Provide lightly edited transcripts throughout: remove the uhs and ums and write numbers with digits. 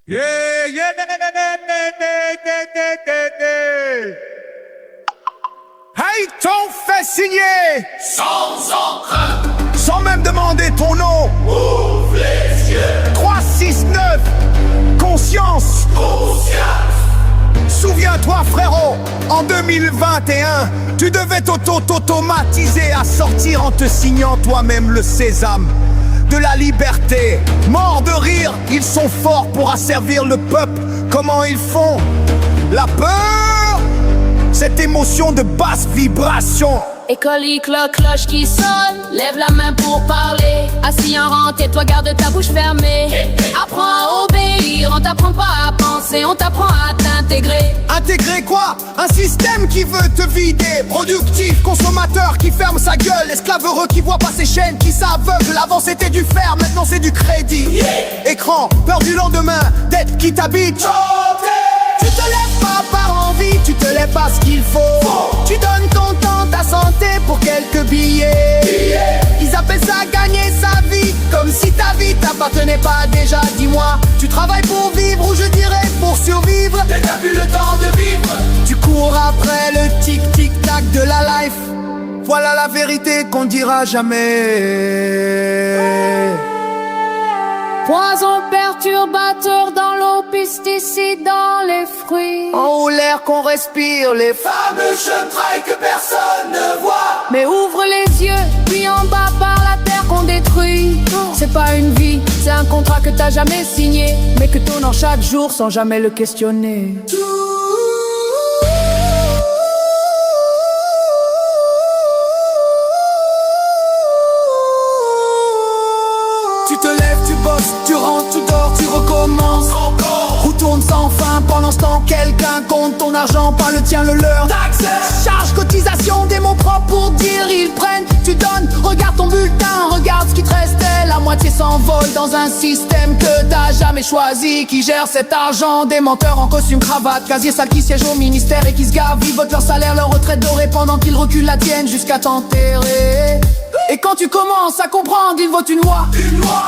Yeah, yeah, Hey, t'ont fait signer Sans emprunt, sans même demander ton nom. ouvre les yeux, 369, conscience. conscience. Souviens-toi frérot, en 2021, tu devais t'automatiser à sortir en te signant toi-même le sésame de la liberté. Mort de rire, ils sont forts pour asservir le peuple. Comment ils font? La peur, cette émotion de basse vibration. Écolique, la cloche qui sonne, lève la main pour parler. Assis en rang, tais-toi, garde ta bouche fermée. Apprends à obéir, on t'apprend pas à penser, on t'apprend à t'intégrer. Intégrer quoi? Un système qui veut te vider. Productif, consommateur qui ferme sa gueule. Esclave heureux qui voit pas ses chaînes, qui s'aveugle. Avant c'était du fer, maintenant c'est du crédit. Écran, peur du lendemain, dette qui t'habite. Tu te lèves pas par envie, tu te lèves parce qu'il faut. Tu donnes ton temps, ta santé pour quelques billets. Ils appellent ça gagner sa vie, comme si ta vie t'appartenait pas déjà. Dis-moi, tu travailles pour vivre ou je dirais pour survivre. T'as plus le temps de vivre. Tu cours après le tic-tic-tac de la life. Voilà la vérité qu'on dira jamais. Poison perturbateur dans l'eau, pesticide dans les fruits. En haut l'air qu'on respire, les Fameux chemin que personne ne voit. Mais ouvre les yeux, puis en bas par la terre qu'on détruit. C'est pas une vie, c'est un contrat que t'as jamais signé, mais que t'honores chaque jour sans jamais le questionner. Tu te lèves, tu bosses, tu rentres, tu dors, tu recommences. Roue tourne sans fin, pendant ce temps quelqu'un compte ton argent, pas le tien, le leur. Taxes, Charge, cotisation, des mots propres pour dire ils prennent. Tu donnes, regarde ton bulletin, regarde ce qui te restait. La moitié s'envole dans un système que t'as jamais choisi. Qui gère cet argent? Des menteurs en costume cravate, casier sale qui siègent au ministère et qui se gavent. Ils votent leur salaire, leur retraite dorée pendant qu'ils reculent la tienne jusqu'à t'enterrer. Et quand tu commences à comprendre, ils votent une loi,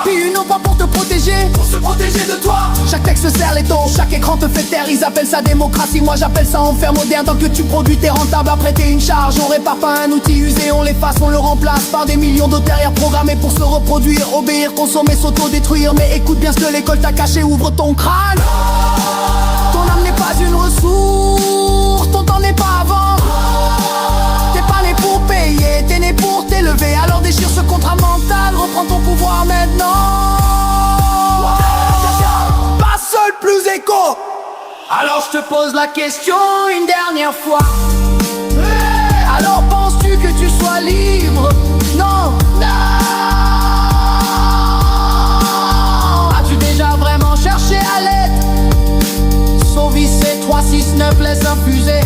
puis une autre pas pour te protéger. pour se protéger de toi. Chaque texte serre les taux, chaque écran te fait taire. Ils appellent ça démocratie, moi j'appelle ça enfer moderne. Tant que tu produis t'es rentable à prêter une charge. On répare pas un outil usé, on l'efface, on le remplace par des millions d'autres derrière programmés pour se reproduire, obéir, consommer, s'auto-détruire. Mais écoute bien ce que l'école t'a caché, ouvre ton crâne. Ton âme n'est pas une ressource, ton temps n'est pas à vendre. T'es pas né pour payer, t'es né pour t'élever. Alors déchire ce contrat mental, reprends ton pouvoir maintenant. Pas seul, plus écho. Alors je te pose la question une dernière fois. Alors penses-tu que tu sois libre? Non. As-tu déjà vraiment cherché à l'aide? Sauvis ces 3, 6, 9, laisse infuser.